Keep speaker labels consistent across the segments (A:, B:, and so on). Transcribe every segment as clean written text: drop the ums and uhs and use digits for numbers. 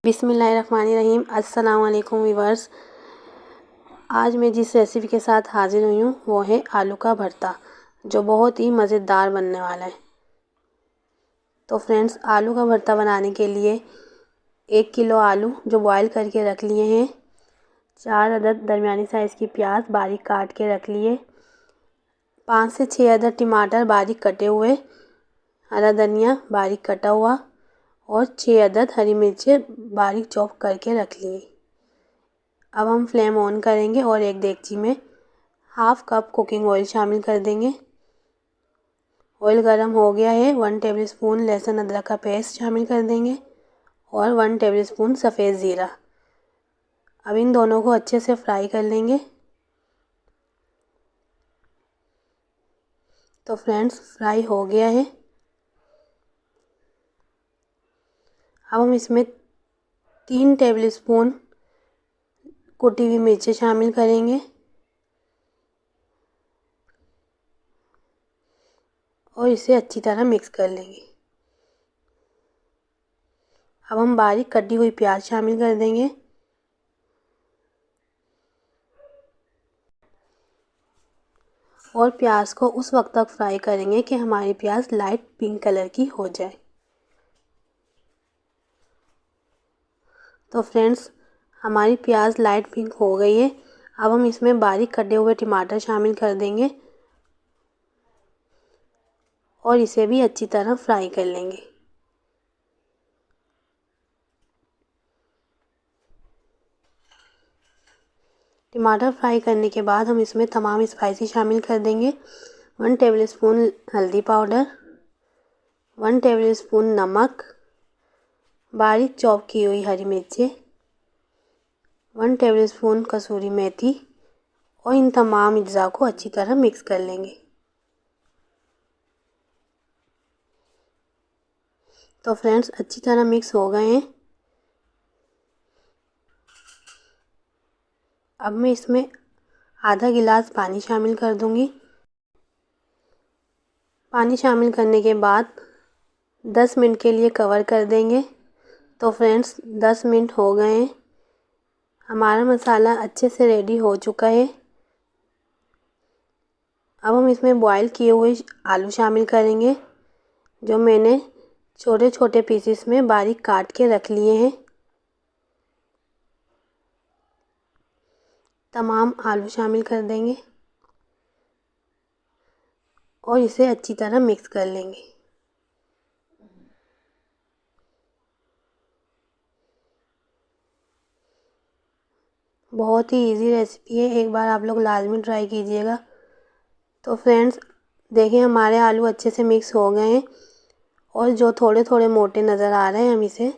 A: बिस्मिल्लाहिर्रहमानिर्रहीम। अस्सलाम वालेकुम व्यूअर्स। आज मैं जिस रेसिपी के साथ हाजिर हुई हूँ वो है आलू का भरता, जो बहुत ही मज़ेदार बनने वाला है। तो फ्रेंड्स, आलू का भरता बनाने के लिए 1 किलो आलू जो बॉईल करके रख लिए हैं, 4 अदद दरमियानी साइज़ की प्याज बारीक काट के रख लिए, 5 से 6 अदद टमाटर बारीक कटे हुए, हरा धनिया बारीक कटा हुआ और 6 अदद हरी मिर्चें बारीक चॉप करके रख लिए। अब हम फ्लेम ऑन करेंगे और एक देगची में हाफ़ कप कुकिंग ऑयल शामिल कर देंगे। ऑयल गर्म हो गया है। 1 टेबलस्पून लहसुन अदरक का पेस्ट शामिल कर देंगे और 1 टेबलस्पून सफ़ेद ज़ीरा। अब इन दोनों को अच्छे से फ्राई कर लेंगे। तो फ्रेंड्स, फ्राई हो गया है। अब हम इसमें 3 टेबलस्पून कुटी हुई मिर्चें शामिल करेंगे और इसे अच्छी तरह मिक्स कर लेंगे। अब हम बारीक कटी हुई प्याज शामिल कर देंगे और प्याज को उस वक्त तक फ्राई करेंगे कि हमारी प्याज लाइट पिंक कलर की हो जाए। तो फ्रेंड्स, हमारी प्याज लाइट पिंक हो गई है। अब हम इसमें बारीक कटे हुए टमाटर शामिल कर देंगे और इसे भी अच्छी तरह फ्राई कर लेंगे। टमाटर फ्राई करने के बाद हम इसमें तमाम स्पाइसी शामिल कर देंगे। 1 टेबलस्पून हल्दी पाउडर, 1 टेबलस्पून नमक, बारीक चॉप की हुई हरी मिर्चें, 1 टेबलस्पून कसूरी मेथी और इन तमाम अज्जा को अच्छी तरह मिक्स कर लेंगे। तो फ्रेंड्स, अच्छी तरह मिक्स हो गए हैं। अब मैं इसमें आधा गिलास पानी शामिल कर दूंगी। पानी शामिल करने के बाद 10 मिनट के लिए कवर कर देंगे। तो फ्रेंड्स, 10 मिनट हो गए हैं। हमारा मसाला अच्छे से रेडी हो चुका है। अब हम इसमें बॉईल किए हुए आलू शामिल करेंगे, जो मैंने छोटे छोटे पीसेस में बारीक काट के रख लिए हैं। तमाम आलू शामिल कर देंगे और इसे अच्छी तरह मिक्स कर लेंगे। बहुत ही इजी रेसिपी है, एक बार आप लोग लाजमी ट्राई कीजिएगा। तो फ्रेंड्स, देखिए हमारे आलू अच्छे से मिक्स हो गए हैं और जो थोड़े थोड़े मोटे नज़र आ रहे हैं, हम इसे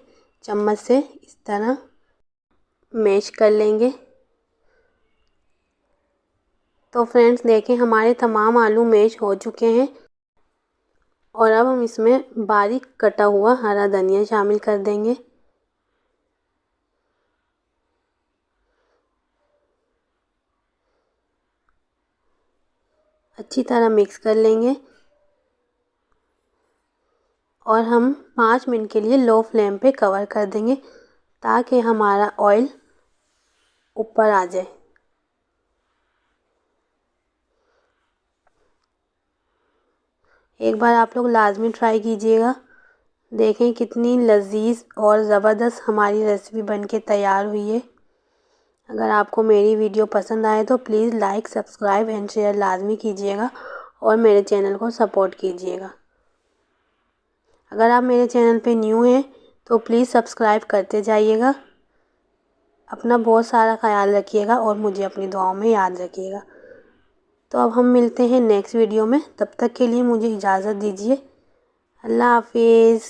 A: चम्मच से इस तरह मैश कर लेंगे। तो फ्रेंड्स, देखें हमारे तमाम आलू मैश हो चुके हैं और अब हम इसमें बारीक कटा हुआ हरा धनिया शामिल कर देंगे। अच्छी तरह मिक्स कर लेंगे और हम 5 मिनट के लिए लो फ्लेम पे कवर कर देंगे ताकि हमारा ऑयल ऊपर आ जाए। एक बार आप लोग लाजमी ट्राई कीजिएगा। देखें कितनी लजीज और ज़बरदस्त हमारी रेसिपी बनके तैयार हुई है। अगर आपको मेरी वीडियो पसंद आए तो please like, subscribe and share लाजमी कीजिएगा और मेरे चैनल को सपोर्ट कीजिएगा। अगर आप मेरे चैनल पे न्यू हैं तो प्लीज़ सब्सक्राइब करते जाइएगा। अपना बहुत सारा ख्याल रखिएगा और मुझे अपनी दुआओं में याद रखिएगा। तो अब हम मिलते हैं नेक्स्ट वीडियो में। तब तक के लिए मुझे इजाज़त दीजिए। अल्लाह हाफिज़।